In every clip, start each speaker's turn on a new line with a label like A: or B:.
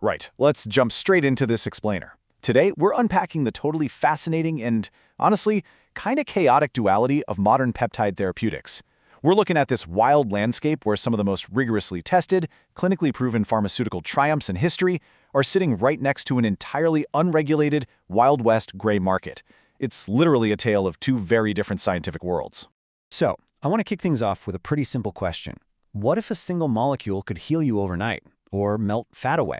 A: Right, let's jump straight into this explainer. Today, we're unpacking the totally fascinating and, honestly, kind of chaotic duality of modern peptide therapeutics. We're looking at this wild landscape where some of the most rigorously tested, clinically proven pharmaceutical triumphs in history are sitting right next to an entirely unregulated, Wild West gray market. It's literally a tale of two very different scientific worlds.
B: So, I want to kick things off with a pretty simple question. What if a single molecule could heal you overnight, or melt fat away?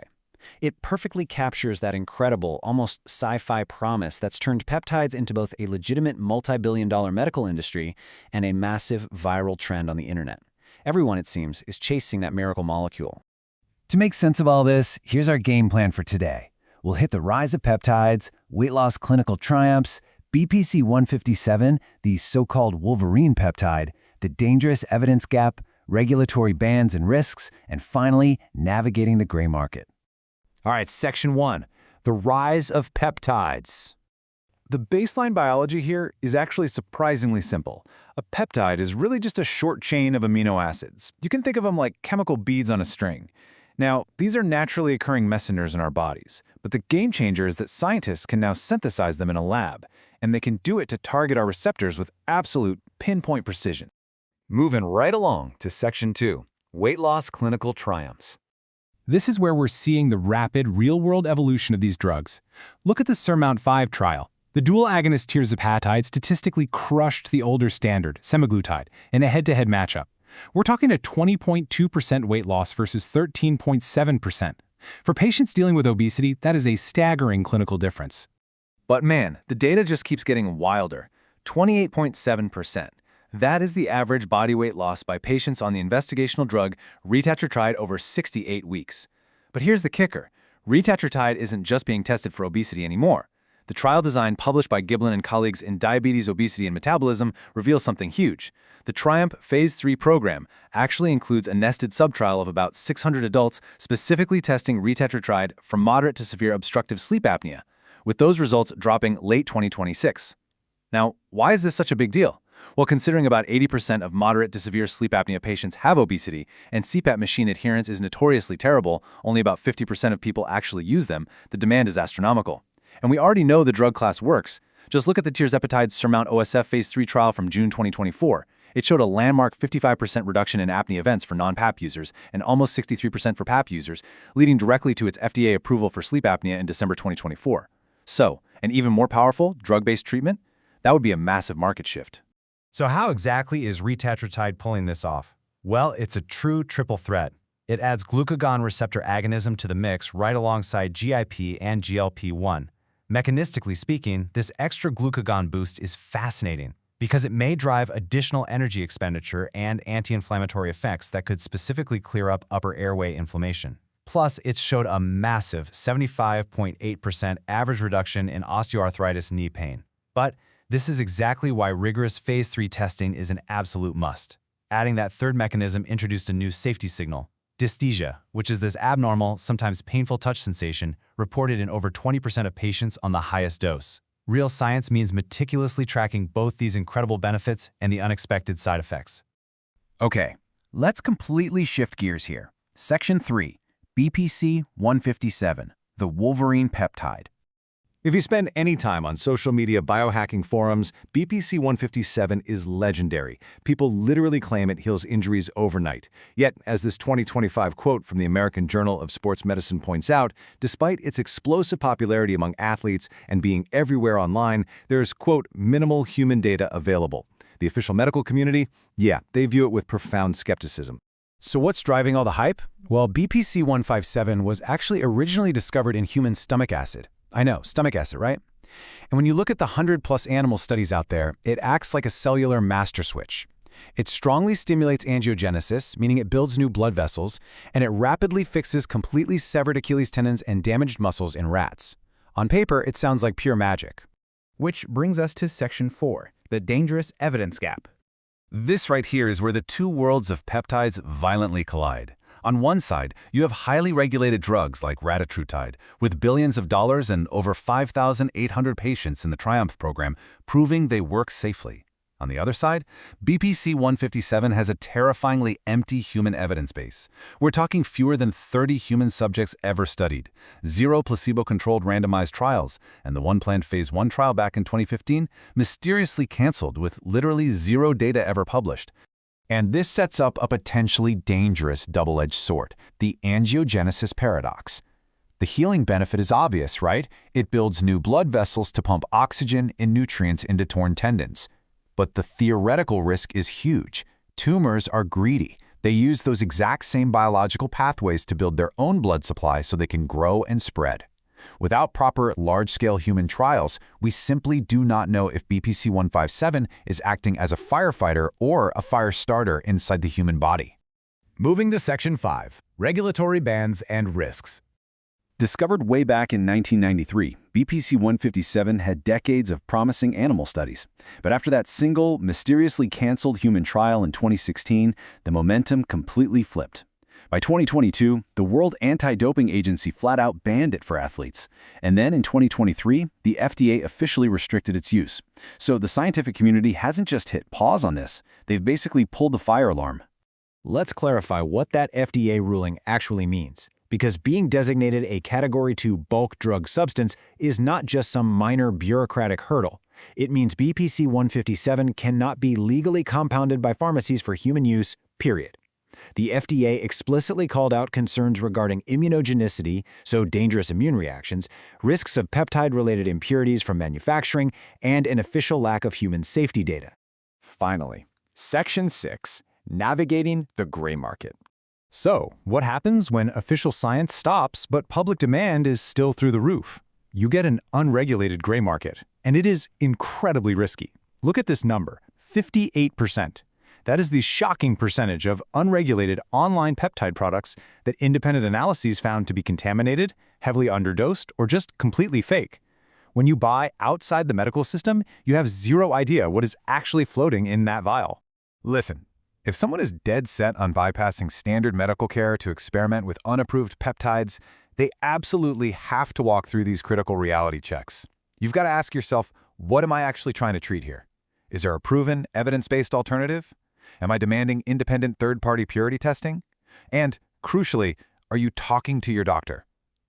B: It perfectly captures that incredible, almost sci-fi promise that's turned peptides into both a legitimate multi-billion-dollar medical industry and a massive viral trend on the internet. Everyone, it seems, is chasing that miracle molecule.
C: To make sense of all this, here's our game plan for today. We'll hit the rise of peptides, weight loss clinical triumphs, BPC 157, the so-called Wolverine peptide, the dangerous evidence gap, regulatory bans and risks, and finally, navigating the gray market.
D: All right, Section 1, the rise of peptides.
A: The baseline biology here is actually surprisingly simple. A peptide is really just a short chain of amino acids. You can think of them like chemical beads on a string. Now, these are naturally occurring messengers in our bodies, but the game changer is that scientists can now synthesize them in a lab, and they can do it to target our receptors with absolute pinpoint precision.
D: Moving right along to Section 2, weight loss clinical triumphs.
E: This is where we're seeing the rapid, real-world evolution of these drugs. Look at the SURMOUNT-5 trial. The dual agonist tirzepatide statistically crushed the older standard, semaglutide, in a head-to-head matchup. We're talking a 20.2% weight loss versus 13.7%. For patients dealing with obesity, that is a staggering clinical difference.
A: But man, the data just keeps getting wilder. 28.7%. That is the average body weight loss by patients on the investigational drug Retatrutide over 68 weeks. But here's the kicker. Retatrutide isn't just being tested for obesity anymore. The trial design published by Giblin and colleagues in Diabetes, Obesity, and Metabolism reveals something huge. The TRIUMPH Phase 3 program actually includes a nested subtrial of about 600 adults specifically testing Retatrutide for moderate to severe obstructive sleep apnea, with those results dropping late 2026. Now, why is this such a big deal? Well, considering about 80% of moderate to severe sleep apnea patients have obesity, and CPAP machine adherence is notoriously terrible, only about 50% of people actually use them, the demand is astronomical. And we already know the drug class works. Just look at the tirzepatide SURMOUNT-OSA Phase 3 trial from June 2024. It showed a landmark 55% reduction in apnea events for non-PAP users and almost 63% for PAP users, leading directly to its FDA approval for sleep apnea in December 2024. So, an even more powerful, drug-based treatment? That would be a massive market shift.
F: So how exactly is Retatrutide pulling this off? Well, it's a true triple threat. It adds glucagon receptor agonism to the mix right alongside GIP and GLP-1. Mechanistically speaking, this extra glucagon boost is fascinating because it may drive additional energy expenditure and anti-inflammatory effects that could specifically clear up upper airway inflammation. Plus, it showed a massive 75.8% average reduction in osteoarthritis knee pain. But this is exactly why rigorous Phase 3 testing is an absolute must. Adding that third mechanism introduced a new safety signal, dysesthesia, which is this abnormal, sometimes painful touch sensation reported in over 20% of patients on the highest dose. Real science means meticulously tracking both these incredible benefits and the unexpected side effects.
C: Okay, let's completely shift gears here. Section 3, BPC 157, the Wolverine peptide.
A: If you spend any time on social media biohacking forums, BPC 157 is legendary. People literally claim it heals injuries overnight. Yet, as this 2025 quote from the American Journal of Sports Medicine points out, despite its explosive popularity among athletes and being everywhere online, there's, quote, minimal human data available. The official medical community, yeah, they view it with profound skepticism.
B: So what's driving all the hype? Well, BPC 157 was actually originally discovered in human stomach acid. I know, stomach acid, right? And when you look at the 100+ animal studies out there, it acts like a cellular master switch. It strongly stimulates angiogenesis, meaning it builds new blood vessels, and it rapidly fixes completely severed Achilles tendons and damaged muscles in rats. On paper, it sounds like pure magic.
G: Which brings us to Section 4, the dangerous evidence gap.
C: This right here is where the two worlds of peptides violently collide. On one side, you have highly regulated drugs like Retatrutide, with billions of dollars and over 5,800 patients in the TRIUMPH program proving they work safely.
B: On the other side, BPC-157 has a terrifyingly empty human evidence base. We're talking fewer than 30 human subjects ever studied, 0 placebo-controlled randomized trials, and the one planned phase 1 trial back in 2015 mysteriously canceled with literally 0 data ever published. And this sets up a potentially dangerous double-edged sword, the angiogenesis paradox. The healing benefit is obvious, right? It builds new blood vessels to pump oxygen and nutrients into torn tendons. But the theoretical risk is huge. Tumors are greedy. They use those exact same biological pathways to build their own blood supply so they can grow and spread. Without proper large-scale human trials, we simply do not know if BPC-157 is acting as a firefighter or a fire starter inside the human body.
A: Moving to Section 5, Regulatory Bans and Risks.
C: Discovered way back in 1993, BPC-157 had decades of promising animal studies. But after that single, mysteriously canceled human trial in 2016, the momentum completely flipped. By 2022, the World Anti-Doping Agency flat-out banned it for athletes. And then in 2023, the FDA officially restricted its use. So the scientific community hasn't just hit pause on this, they've basically pulled the fire alarm.
A: Let's clarify what that FDA ruling actually means, because being designated a Category 2 bulk drug substance is not just some minor bureaucratic hurdle. It means BPC-157 cannot be legally compounded by pharmacies for human use, period. The FDA explicitly called out concerns regarding immunogenicity, so dangerous immune reactions, risks of peptide-related impurities from manufacturing, and an official lack of human safety data. Finally, Section 6, Navigating the Gray Market. So, what happens when official science stops but public demand is still through the roof? You get an unregulated gray market, and it is incredibly risky. Look at this number, 58%. That is the shocking percentage of unregulated online peptide products that independent analyses found to be contaminated, heavily underdosed, or just completely fake. When you buy outside the medical system, you have zero idea what is actually floating in that vial.
B: Listen, if someone is dead set on bypassing standard medical care to experiment with unapproved peptides, they absolutely have to walk through these critical reality checks. You've got to ask yourself, what am I actually trying to treat here? Is there a proven, evidence-based alternative? Am I demanding independent third-party purity testing? And, crucially, are you talking to your doctor?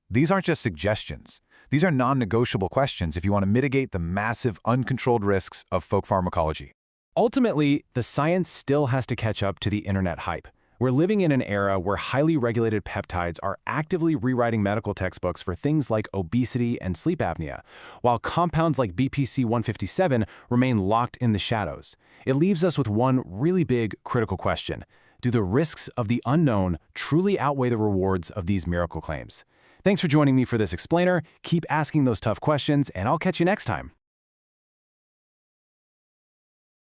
B: These aren't just suggestions. These are non-negotiable questions if you want to mitigate the massive, uncontrolled risks of folk pharmacology.
A: Ultimately, the science still has to catch up to the internet hype. We're living in an era where highly regulated peptides are actively rewriting medical textbooks for things like obesity and sleep apnea, while compounds like BPC-157 remain locked in the shadows. It leaves us with one really big, critical question. Do the risks of the unknown truly outweigh the rewards of these miracle claims? Thanks for joining me for this explainer. Keep asking those tough questions, and I'll catch you next time.